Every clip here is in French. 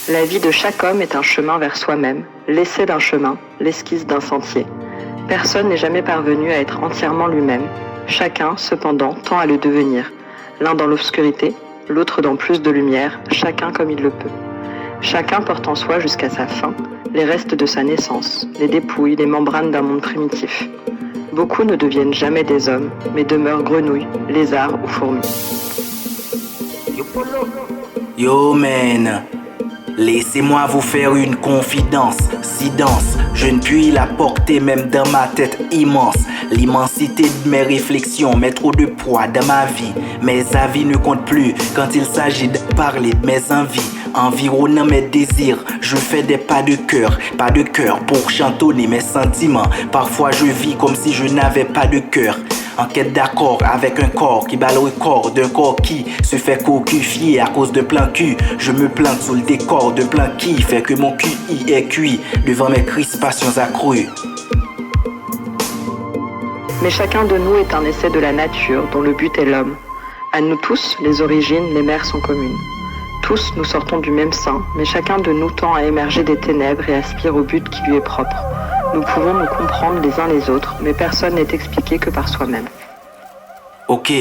La vie de chaque homme est un chemin vers soi-même, l'essai d'un chemin, l'esquisse d'un sentier. Personne n'est jamais parvenu à être entièrement lui-même. Chacun, cependant, tend à le devenir. L'un dans l'obscurité, l'autre dans plus de lumière, chacun comme il le peut. Chacun porte en soi jusqu'à sa fin les restes de sa naissance, les dépouilles, les membranes d'un monde primitif. Beaucoup ne deviennent jamais des hommes, mais demeurent grenouilles, lézards ou fourmis. Yo man, laissez-moi vous faire une confidence si dense, je ne puis la porter même dans ma tête immense. L'immensité de mes réflexions met trop de poids dans ma vie. Mes avis ne comptent plus quand il s'agit de parler de mes envies. Environnant mes désirs, je fais des pas de cœur pour chantonner mes sentiments. Parfois je vis comme si je n'avais pas de cœur. En quête d'accord avec un corps qui bat le record d'un corps qui se fait coquifier à cause d'un plan cul. Je me plante sous le décor d'un plan qui fait que mon QI est cuit devant mes crispations accrues. Mais chacun de nous est un essai de la nature dont le but est l'homme. À nous tous, les origines, les mères sont communes. Tous, nous sortons du même sein, mais chacun de nous tend à émerger des ténèbres et aspire au but qui lui est propre. Nous pouvons nous comprendre les uns les autres, mais personne n'est expliqué que par soi-même. Ok.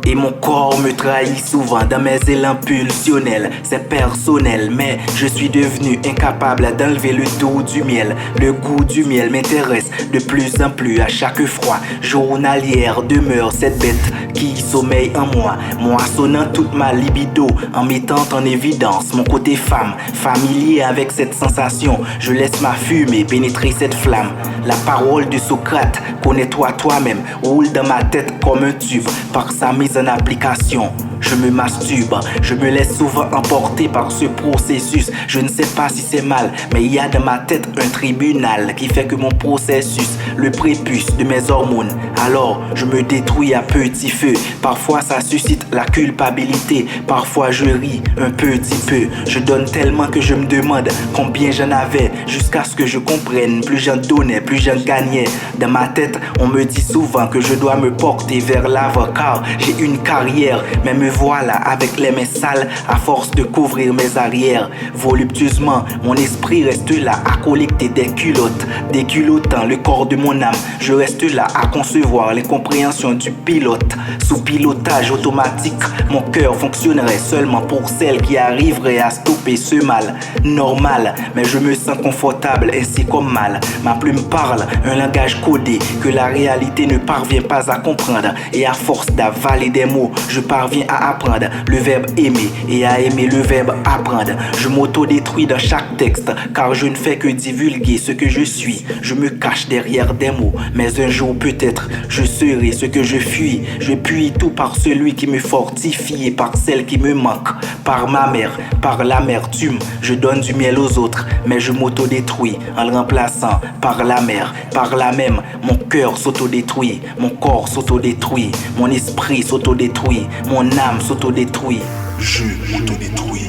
Et mon corps me trahit souvent dans mes élans pulsionnels. C'est personnel, mais je suis devenu incapable d'enlever le goût du miel. Le goût du miel m'intéresse de plus en plus. À chaque froid journalière demeure cette bête qui sommeille en moi, moissonnant toute ma libido en mettant en évidence mon côté femme. Familier avec cette sensation, je laisse ma fumée pénétrer cette flamme. La parole de Socrate, connais-toi toi-même, roule dans ma tête comme un tube par sa mise en application. Je me masturbe, je me laisse souvent emporter par ce processus. Je ne sais pas si c'est mal, mais il y a dans ma tête un tribunal qui fait que mon processus, le prépuce de mes hormones. Alors je me détruis à petit feu. Parfois ça suscite la culpabilité, parfois je ris un petit peu. Je donne tellement que je me demande combien j'en avais, jusqu'à ce que je comprenne. Plus j'en donnais, plus j'en gagnais. Dans ma tête, on me dit souvent que je dois me porter vers l'avant car j'ai une carrière, mais me voilà avec les mains sales à force de couvrir mes arrières. Voluptueusement, mon esprit reste là à collecter des culottes, déculottant le corps de mon âme. Je reste là à concevoir les compréhensions du pilote. Sous pilotage automatique, mon cœur fonctionnerait seulement pour celles qui arriveraient à stopper ce mal. Normal, mais je me sens confortable ainsi comme mal. Ma plume parle un langage codé que la réalité ne parvient pas à comprendre. Et à force d'avaler des mots, je parviens à apprendre le verbe aimer et à aimer le verbe apprendre. Je m'auto-détruis dans chaque texte car je ne fais que divulguer ce que je suis. Je me cache derrière des mots, mais un jour peut-être je serai ce que je fuis. Je puis tout par celui qui me fortifie et par celle qui me manque. Par ma mère, par l'amertume, je donne du miel aux autres, mais je m'auto-détruis en le remplaçant par la mer. Par là même, mon cœur s'auto-détruit, mon corps s'auto-détruit, mon esprit s'auto-détruit, mon âme s'auto-détruit. Je m'auto-détruis.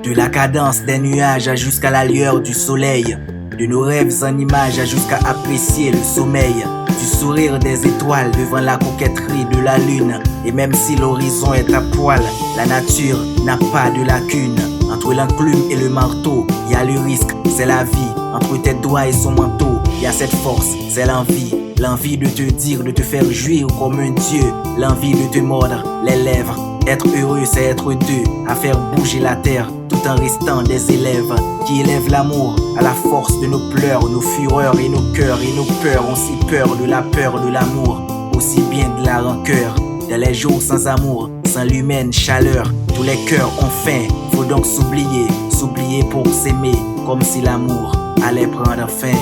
De la cadence des nuages jusqu'à la lueur du soleil, de nos rêves en images jusqu'à apprécier le sommeil, du sourire des étoiles devant la coquetterie de la lune. Et même si l'horizon est à poil, la nature n'a pas de lacune. Entre l'enclume et le marteau, il y a le risque, c'est la vie. Entre tes doigts et son manteau, il y a cette force, c'est l'envie. L'envie de te dire, de te faire jouir comme un dieu. L'envie de te mordre les lèvres. Être heureux, c'est être deux, à faire bouger la terre, tout en restant des élèves qui élèvent l'amour à la force de nos pleurs, nos fureurs et nos cœurs et nos peurs. On si peur de l'amour, aussi bien de la rancœur. Dans les jours sans amour, sans l'humaine chaleur, tous les cœurs ont faim. Faut donc s'oublier pour s'aimer, comme si l'amour allait prendre fin.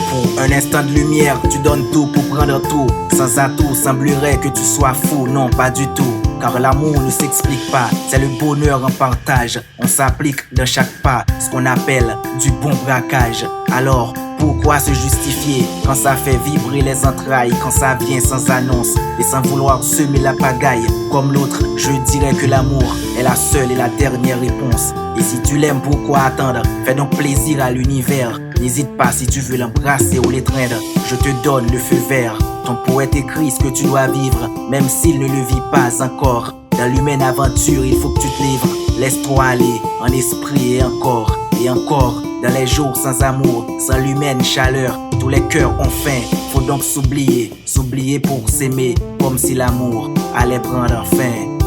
Pour un instant de lumière, tu donnes tout pour prendre tout. Sans atout, semblerait que tu sois fou, non pas du tout. Car l'amour ne s'explique pas, c'est le bonheur en partage. On s'applique dans chaque pas, ce qu'on appelle du bon braquage. Alors, Pourquoi se justifier quand ça fait vibrer les entrailles, quand ça vient sans annonce et sans vouloir semer la pagaille? Comme l'autre, je dirais que l'amour est la seule et la dernière réponse. Et si tu l'aimes, pourquoi attendre? Fais donc plaisir à l'univers. N'hésite pas si tu veux l'embrasser ou l'étreindre. Je te donne le feu vert. Ton poète écrit ce que tu dois vivre, même s'il ne le vit pas encore. Dans l'humaine aventure, il faut que tu te livres. Laisse-toi aller, en esprit et en corps. Et encore, dans les jours sans amour, sans l'humaine chaleur, tous les cœurs ont faim. Faut donc s'oublier, s'oublier pour s'aimer, comme si l'amour allait prendre fin.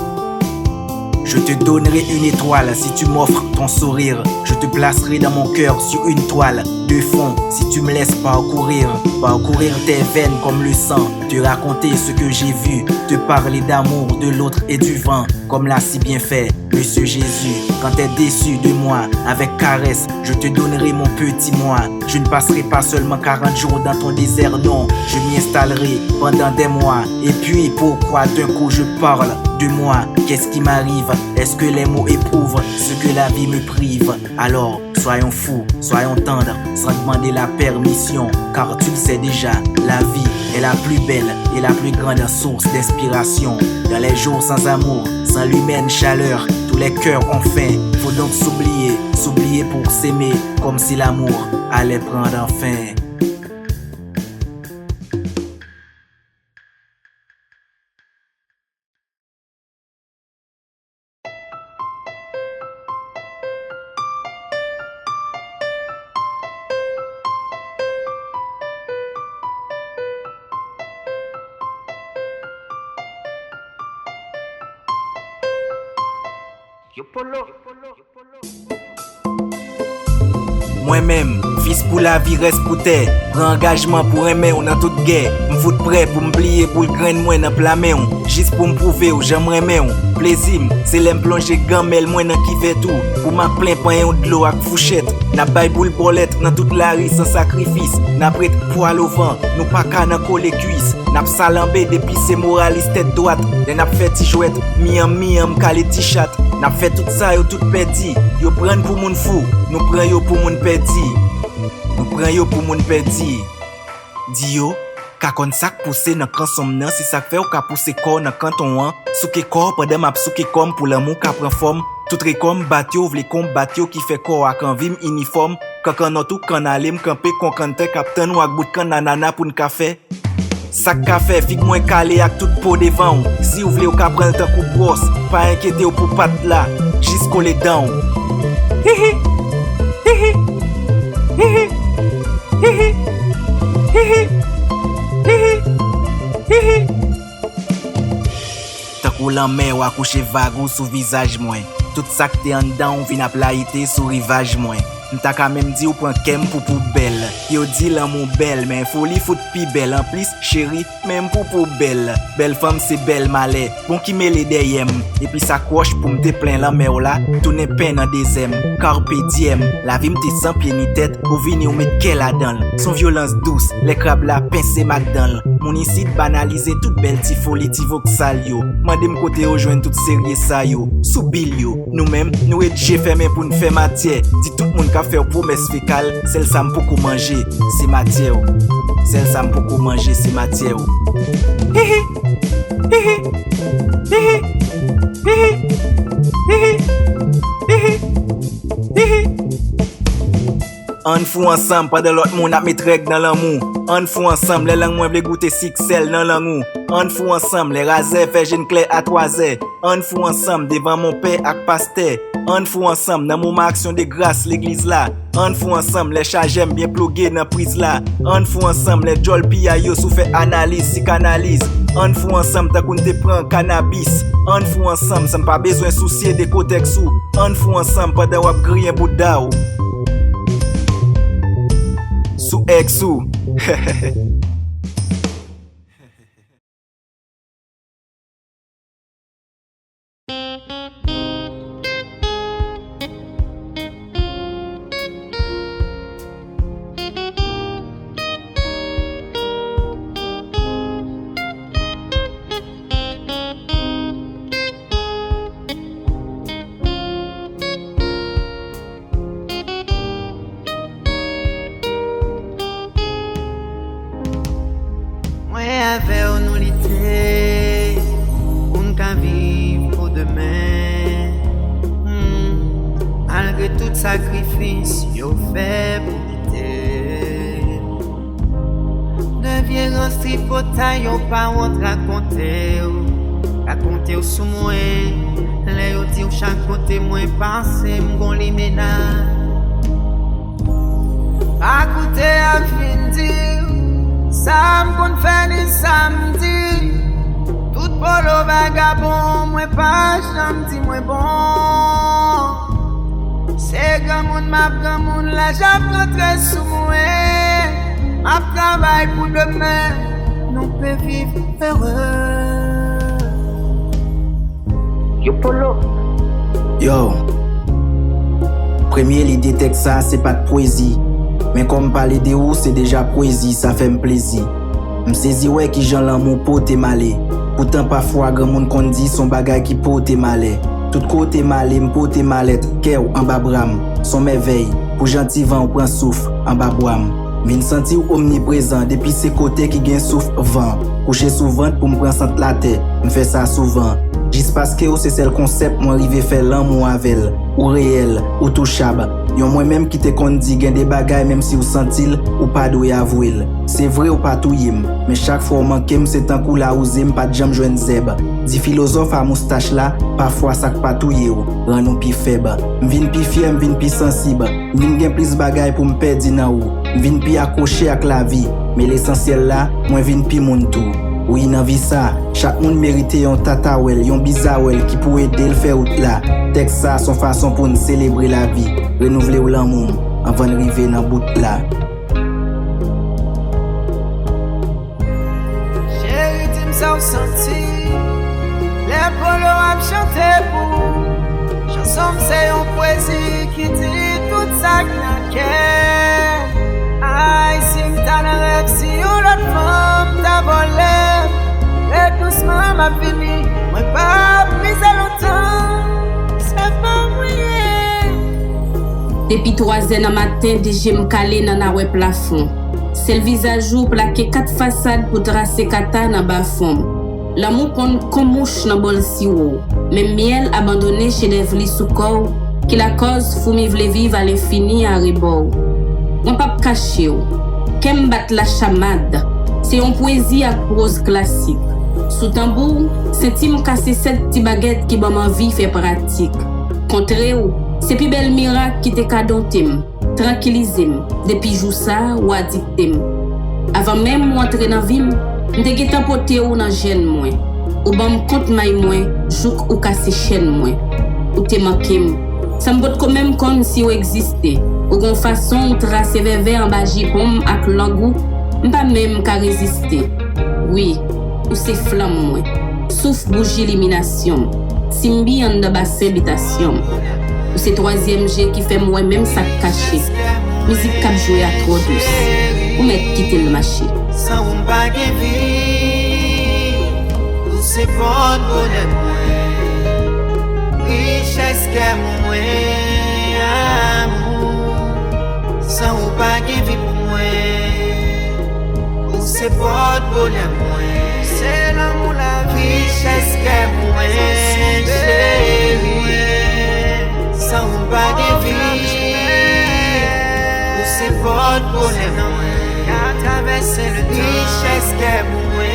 Je te donnerai une étoile si tu m'offres ton sourire. Je te placerai dans mon cœur sur une toile de fond si tu me laisses parcourir tes veines comme le sang, te raconter ce que j'ai vu, te parler d'amour, de l'autre et du vent, comme l'a si bien fait Monsieur Jésus. Quand t'es déçu de moi, avec caresse, je te donnerai mon petit moi. Je ne passerai pas seulement 40 jours dans ton désert, non, je m'y installerai pendant des mois. Et puis pourquoi d'un coup je parle de moi? Qu'est-ce qui m'arrive? Est-ce que les mots éprouvent ce que la vie me prive? Alors soyons fous, soyons tendres, sans demander la permission, car tu le sais déjà, la vie est la plus belle et la plus grande source d'inspiration. Dans les jours sans amour, sans l'humaine chaleur, tous les cœurs ont faim. Faut donc s'oublier, s'oublier pour s'aimer, comme si l'amour allait prendre fin. Moi-même, fils pour la vie reste pour terre. Prends engagement pour aimer on a toute guerre. M'fout prêt pour m'plier pour le grain de moi dans plat main. Juste pour m'prouver où j'aimerais aimer. Plaisir, c'est l'aime plonger gamelle moi dans qui fait tout. Pour m'a plein pain de l'eau avec fouchette. N'a bail boule bolette dans toute la rue sans sacrifice. N'a prête poil au vent, nous pas qu'à dans coller cuisse. N'a salambé depuis c'est moraliste tête droite. N'a fait ti jouette, miam calé ti chat. N'a fait tout ça yo tout perdu. Yo prennent pour moun fou, nous prenons yo pour moun perdu. Nous prenons yo pour moun perdu. Di yo, ka kon sak pousse dans consomme nan, si sak fait ou ka pousse corps dans canton an, souke corps pendant m'a souke comme pour l'amour ka prend forme. Tout récom batio vle combat yo qui fait corps ak en vim uniforme. Quand on tout kan alem camper kon kante captain ou ak bout kan nanana pour un café. Sak café fig moins calé ak tout peau devant. Si ou vle ou ka prendre tan coup brosse, pas inquiéter ou pour pat là, jusqu'au les dents. Hihi. Hihi. Hihi. Hihi. Hihi. Hihi. Hihi. Tant qu'on l'emmène ou accoucher vague ou sous visage moins. Tout ça que t'es en dedans ou vin à plaïté sous rivage moins. M'ta quand même dit ou prend kem pour poubelle. Yo dit l'amour belle, mais faut li fout pi belle. En plus, chérie, même pour poubelle. Belle femme c'est belle malais, bon qui met les derrière. Et puis ça coche pour m'te plein la mer là. Tout n'est peine en deuxième. Carpe diem, la vie m'te sans pied ni tête. Ou vini ou met qu'elle la donne. Son violence douce, les crabes la pincé McDonald. Mon ici banaliser toute belle ti folie ti voxal yo. Mande m'kote au joindre toute série ça yo. Sous bill yo, nous-mêmes, nous et j'ai fermé pour nous faire matière. Dit tout le monde qu'a faire promesse fécale, celle ça m'poco manger, c'est matière. Celle ça m'poco manger, c'est matière. Hihi. Hihi. Hihi. Hihi. Hihi. Hihi. On fout ensemble, pas de l'autre monde à mettre règles dans l'amour. On fout ensemble, les langues moins vle goûter sixel dans l'amour. On fout ensemble, les rasés fait jeune clair à 3 heures. On fout ensemble, devant mon père ak pasteur. On fout ensemble, dans mon action de grâce l'église là. On fout ensemble, les chargem bien plugué dans prise là. On fout ensemble, les jol pia yo sou fait analyse, psychanalyse. On fout ensemble, ta kon te prend cannabis. On fout ensemble, ça pas besoin soucier de cotex ou. On fout ensemble, pas de wap grien bouddha ou. Sous ex ou. sacrifice yo fait pour quitter. Devient un tripotaille, yo pas honte raconter sous moi. Les yo dit chaque côté moi pensé m'gon li ménage. À côté à fin dire, ça m'gon fait ni samedi. Tout polo vagabond, moi pas j'aime dit moi bon. C'est grand monde m'a grand monde la j'apprends sous moi. M'a travail pour demain, nous peut vivre heureux. Yo polo. Yo, premier l'idée texte ça c'est pas de poésie. Mais comme parler de ou c'est déjà poésie, ça fait plaisir. M'saisi ouais qui j'en l'amour pote malé. Pourtant parfois grand monde qu'on dit son bagay qui pote malé. Tout côté malé, m'pote malette, kèw en bas bram. Son merveille, pour gentil vent prend souffle en bas boam. Vin senti ou omniprésent depuis ses côtés qui gagne souffle vent. Couché souvent pour me prendre centre la tête, m'fait ça souvent. Juste parce que c'est celle concept moi arrivé faire l'amour avec elle, ou réel, ou touchable. Yon moi-même qui te dit gen des bagailles même si ou sentil ou pas doué avouer. C'est vrai ou pas tout yim, mais chaque fois ou manquem c'est un coup là ou zim pas de jam joine zeb. Di philosophe à moustache là, parfois ça pas tout ou, rend nous pi faible. M'vin pi fier, m'vin pi sensible, m'vin gen plus bagaille pour m'perdre na ou. M'vin pi accroché avec la vie, mais l'essentiel là, moi vin pi moun tout. Oui, nan vi ça, chaque monde mérite yon tatawel, yon bizawel qui pour aider le faire out là. Texte ça, son façon pour nous célébrer la vie, renouveler ou l'amour avant d'arriver dans bout là. Chérie, dis-moi ça ou senti, les polos a chanté pour. Chanson c'est une poésie qui dit tout ça que n'a. Aïe, si m'ta nan rêve, si yon l'autre femme t'a volé, et doucement m'a fini, moi pas misé longtemps, c'est pas moyen. Depuis 3h du matin, déjà m'calé dans la plafond. C'est le visage ou plaqué 4 façades pour tracer kata dans bas fond. L'amour prend comme mouche dans bol siwo. Même miel abandonné chez des vlis sous corps, qui la cause fou mi vle vivre à l'infini à rebord. On pas cacher ou. Qu'aime battre la chamade. C'est une poésie à prose classique. Sous tambour, c'est Tim casser 7 petits baguettes qui ban vie fait pratique. Contre ou, c'est plus bel miracle qui te cadontim, tranquillisem, depuis jou ça ou addictem. Avant même m'entrer dans ville, m'te getan pote ou dans gêne moi. Ou ban compte may moi, jouk ou casser chaîne moi. Ou te manquem. Ça m'bot quand même comme si ou existait. Ou gon façon ou tracer vers en bas jipom ak langou, m'pas même qu'à résister. Oui, ou c'est flamme moi. Souffle bougie élimination. Simbi en de basse habitation. Ou c'est 3e G qui fait moi même ça caché. Musique cap jouer à trop douce. Ou mettre quitter le marché. Sans un bague vie, ou c'est bon bonheur moi. Richesse que moi, amour. Sans un bague vie pour moi, ou c'est bon bonheur moi. C'est l'amour, la richesse que moi, chérie. Sans un bague vie, ou c'est bon bonheur moi. À traverser le richesse que moi,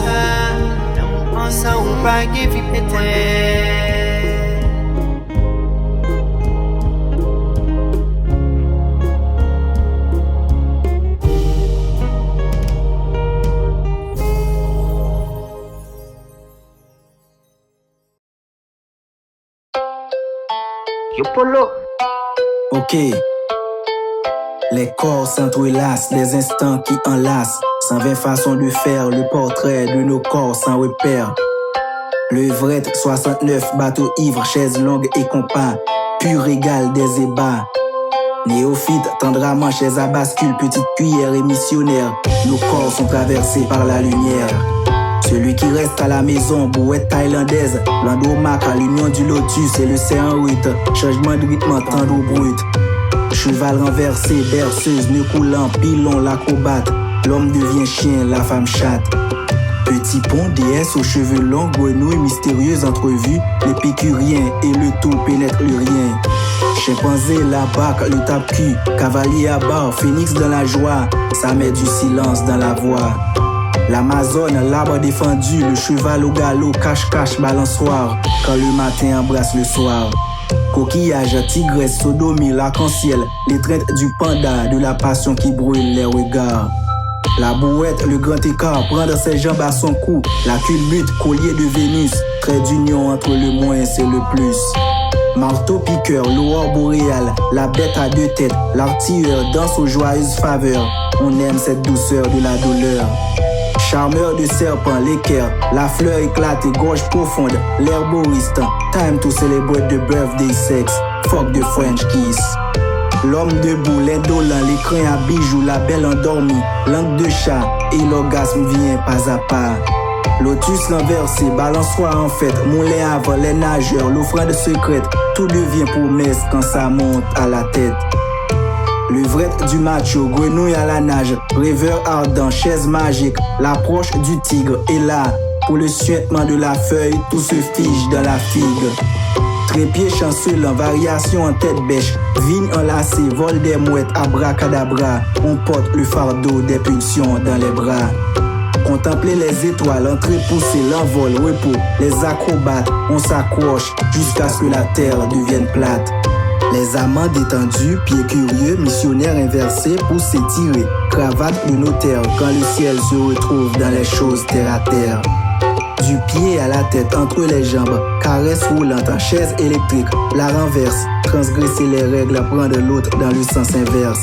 l'amour, sans un bague vie pétée. Yo polo. Ok. Les corps s'entrelacent, les instants qui enlacent. 120 façons de faire le portrait de nos corps sans repère. Levrette 69, bateau ivre, chaise longue et compas. Pur régal des ébats. Néophyte, tendrement, chaise à bascule, petite cuillère et missionnaire. Nos corps sont traversés par la lumière. Celui qui reste à la maison, bouette thaïlandaise, l'endomac à l'union du lotus et le C1-8, changement de rythme, tendre brut. Cheval renversé, berceuse, nœud coulant, pilon, l'acrobate. L'homme devient chien, la femme chatte. Petit pont, déesse aux cheveux longs, grenouille mystérieuse entrevue, l'épicurien et le tout pénètre le rien. Chimpanzé, la bac, le tape-cul, cavalier à bord, phénix dans la joie, ça met du silence dans la voix. L'Amazone, l'arbre défendu, le cheval au galop, cache-cache, balançoire, quand le matin embrasse le soir. Coquillage, tigresse, sodomie, l'arc-en-ciel, l'étreinte du panda, de la passion qui brûle les regards. La bouette, le grand écart, prendre ses jambes à son cou, la culbute, collier de Vénus, trait d'union entre le moins et le plus. Marteau piqueur, l'aurore boréale, la bête à deux têtes, l'artilleur danse aux joyeuses faveurs. On aime cette douceur de la douleur. Charmeur de serpent, l'équerre, la fleur éclatée, gorge profonde, l'herboriste. Time to celebrate the birthday sex. Fuck the French kiss. L'homme debout, l'indolent, l'écran à bijoux, la belle endormie, langue de chat et l'orgasme vient pas à pas. Lotus renversé, balançoire en fête, moulin avant les nageurs, l'offrande secrète, tout devient promesse quand ça monte à la tête. Levrette du macho, grenouille à la nage, rêveur ardent, chaise magique, l'approche du tigre est là. Pour le suintement de la feuille, tout se fige dans la figue. Trépied chancelant, variation en tête bêche, vigne enlacée, vol des mouettes, abracadabra, on porte le fardeau des pulsions dans les bras. Contempler les étoiles, entrepousser l'envol, repos, les acrobates, on s'accroche jusqu'à ce que la terre devienne plate. Les amants détendus, pieds curieux, missionnaires inversés pour s'étirer, cravate de notaire quand le ciel se retrouve dans les choses terre à terre. Du pied à la tête, entre les jambes, caresse roulante en chaise électrique, la renverse, transgresser les règles, prendre l'autre dans le sens inverse.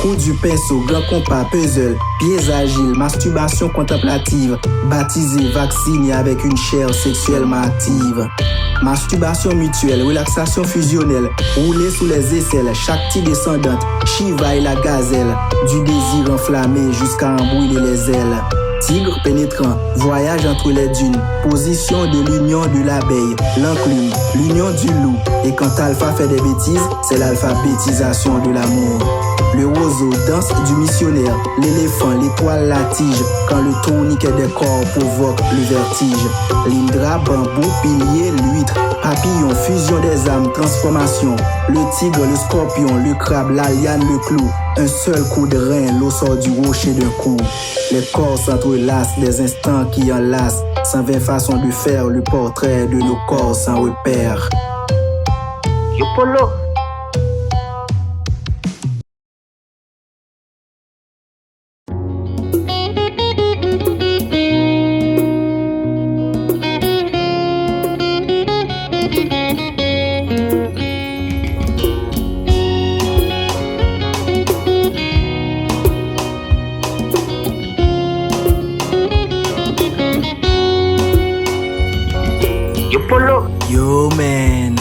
Coup du pinceau, grand compas, puzzle, pieds agiles, masturbation contemplative, baptisé, vacciné avec une chair sexuellement active. Masturbation mutuelle, relaxation fusionnelle, rouler sous les aisselles, Shakti descendante, Shiva et la gazelle, du désir enflammé jusqu'à en brûler les ailes. Tigre pénétrant, voyage entre les dunes, position de l'union de l'abeille, l'enclume, l'union du loup. Et quand Alpha fait des bêtises, c'est l'alphabétisation de l'amour. Le roseau, danse du missionnaire, l'éléphant, l'étoile, la tige, quand le tourniquet des corps provoque le vertige. L'indra, bambou, pilier, l'huître, papillon, fusion des âmes, transformation. Le tigre, le scorpion, le crabe, la liane, le clou. Un seul coup de rein, l'eau sort du rocher d'un coup. Les corps s'entrelacent, des instants qui enlacent. 120 façons de faire le portrait de nos corps sans repère. Yo Polo. Yo man,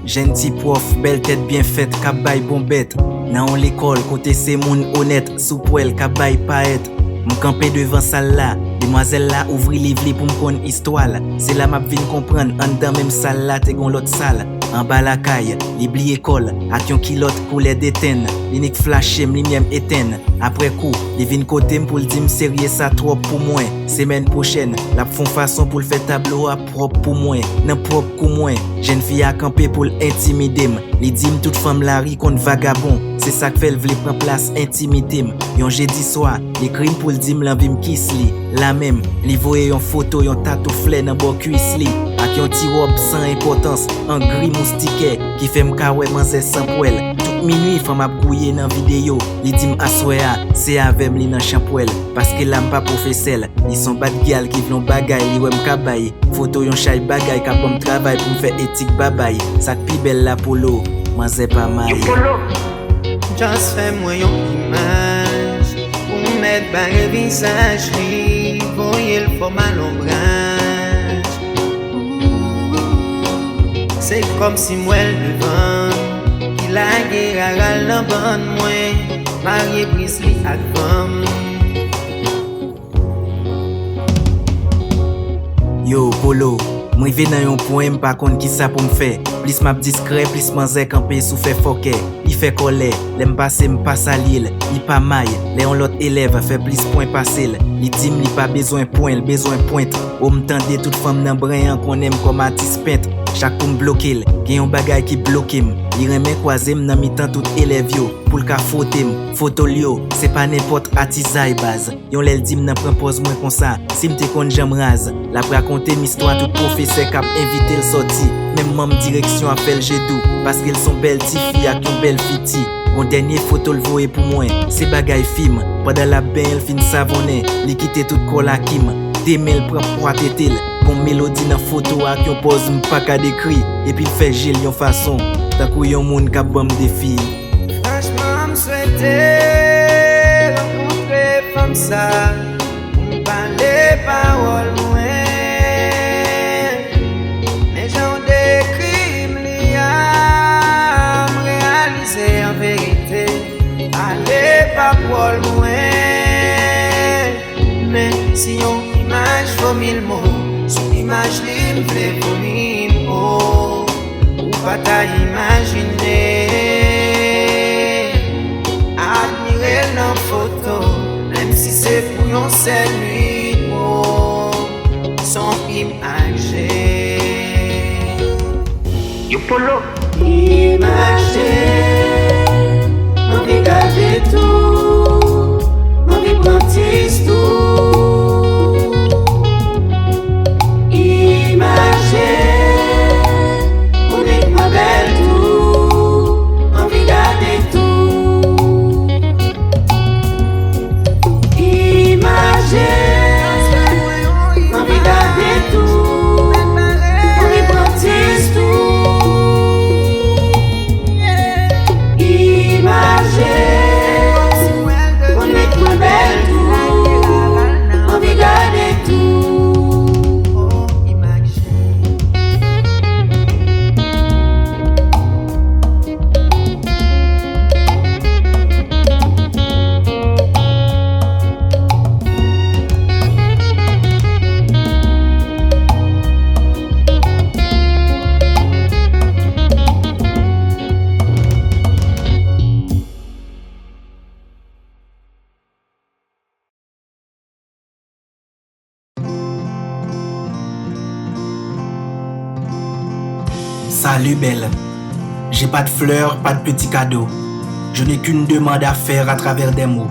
gentil prof, belle tête bien faite, kabay bon bête. Nan l'école, côté c'est moun honnête, sous poêle, kabay paette. M'campé devant salle là, demoiselle là ouvri livre pour m'kon histoire. C'est là m'a vinn comprendre, en dans même salle là, t'es gon l'autre salle. En bas la caille, l'ibli école, ak yon kilot couleur d'éteine. L'inik flashé, m'limième éteine. Après coup, li vinn côté pour le dim sérieux ça trop pour moi. Semaine prochaine, la font façon pour le faire tableau à propre pour moi. Nan propre pour moi. Jeune fille a campé pour l'intimider. Li dim toute femme la ri kon vagabond. C'est ça que fait le vle prend place intimider. Yon jeudi soir, li crime pour le dim l'envie m'kiss li. La même, li voye yon photo yon tatou flè nan bo cuisse li. Ak yon ti robe sans importance, en gris moustiquet qui fait m'kawè manzè sans poêle. Toute minuit femme ap gouye nan vidéo, li dim aswea, c'est avem li nan champouel parce que l'am pas professel. Li son bad gal qui vlon bagay li wè m'kabay. Photo yon chay bagay ka bon travail pour m'fè éthique babay. Sak pi belle la polo, manzè pas mal. Just fais moi yon image pour mettre barre visage li, voyez le format l'ombrage. C'est comme si moi le devant qui la guerre à ral dans bande moi, marié brise li ak femme. Yo Polo, moi vais dans yon point m'pa konn ki sa pour m'fè. Plus map discret, plus manzé campé sous fait foquet. Il fait colère, l'aime passer, m'passe à l'île. Il pas maille, les l'autre élève fait plus point passer. Il dit m'li pas besoin point, besoin pointe. Ou m'tendez toute femme nan brin qu'on aime comme artiste peintre. Chaque coup m'bloqué, gen yon bagay qui bloque m. Li remen croisé nan mi-temps tout élève yo. Pour le ka fote m, photo lio, c'est pas n'importe atizay base. Yon l'el dit m'nan prend pose moins comme ça. Si m'te kon jam rase, la raconter m'histoire tout professeur k'ap invité le sorti. Même mam direction a fait le jedou, parce qu'elles sont belles ti filles ak yon belle fiti. Mon dernier photo le voye pour moi, c'est bagay film. Pendant la bain, elle fin savonné, li kite tout kola kim. Demel prend pour tétel, bon mélodie dans photo ak yon pose m'pa ka décrit. Et puis fait gil yon façon, tant kou yon moun ka bam des filles. Franchement, m'souhaite rencontrer comme ça, m'parler parole moins. Mais j'en décris m'lia, m'réaliser en vérité, aller pas pour loin. Mais si on image faut mille mots, son image li m'vle pour mille mots, ou pas ta imaginer. Admirer dans photo, même si c'est pour yon seul nuit mots, son imagé. Yo polo. Imagé, on vit garder tout, on vit plantis tout. Imagé, on vit ma belle tout, on vit garder tout. Imagé, on vit garder tout, on vit plantis tout. On est moins belle tout, on vit garder tout. Oh, Salut belle, j'ai pas de fleurs, pas de petits cadeaux. Je n'ai qu'une demande à faire à travers des mots.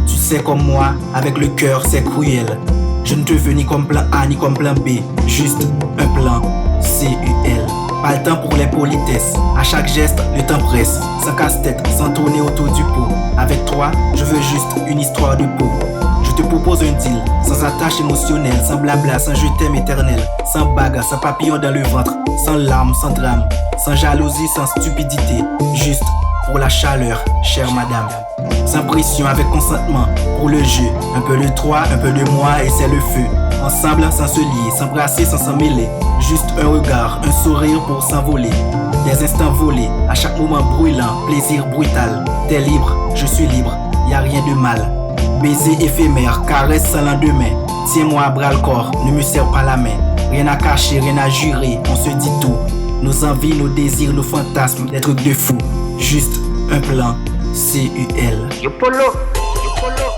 Tu sais comme moi, avec le cœur c'est cruel. Je ne te veux ni comme plan A ni comme plan B, juste un plan CUL. Pas le temps pour les politesses, à chaque geste le temps presse. Sans casse-tête, sans tourner autour du pot. Avec toi, je veux juste une histoire de peau. Je te propose un deal, sans attache émotionnelle, sans blabla, sans je t'aime éternel, sans bague, sans papillon dans le ventre, sans larmes, sans drame, sans jalousie, sans stupidité, juste pour la chaleur, chère madame. Sans pression, avec consentement, pour le jeu, un peu de toi, un peu de moi et c'est le feu. Ensemble, sans se lier, s'embrasser sans s'en mêler, juste un regard, un sourire pour s'envoler. Des instants volés, à chaque moment brûlant, plaisir brutal. T'es libre, je suis libre, y a rien de mal. Baiser éphémère, caresse sans lendemain. Tiens-moi à bras le corps, ne me serre pas la main. Rien à cacher, rien à jurer, on se dit tout. Nos envies, nos désirs, nos fantasmes, des trucs de fou. Juste un plan CUL. Yo polo. Yo polo.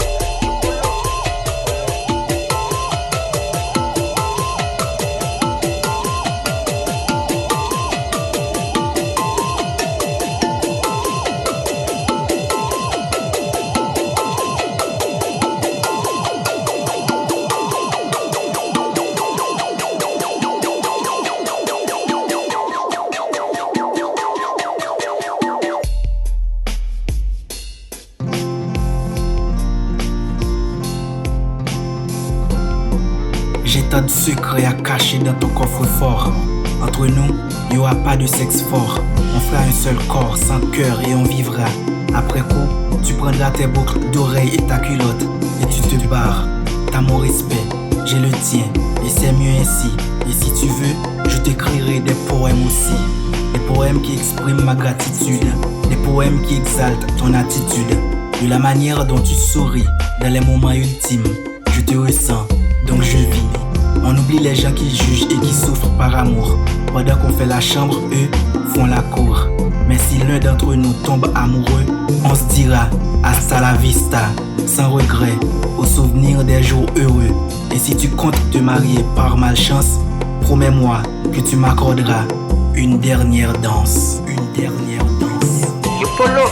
J'ai tant de secrets à cacher dans ton coffre-fort. Entre nous, il n'y aura pas de sexe fort. On fera un seul corps, sans cœur et on vivra. Après coup, tu prendras tes boucles d'oreilles et ta culotte. Et tu te barres. T'as mon respect, j'ai le tien. Et c'est mieux ainsi. Et si tu veux, je t'écrirai des poèmes aussi. Des poèmes qui expriment ma gratitude. Des poèmes qui exaltent ton attitude. De la manière dont tu souris dans les moments ultimes. Je te ressens, donc je vis. On oublie les gens qui jugent et qui souffrent par amour. Pendant qu'on fait la chambre, eux font la cour. Mais si l'un d'entre nous tombe amoureux, on se dira hasta la vista, sans regret, au souvenir des jours heureux. Et si tu comptes te marier par malchance, promets-moi que tu m'accorderas une dernière danse. Une dernière danse. Yo Polo,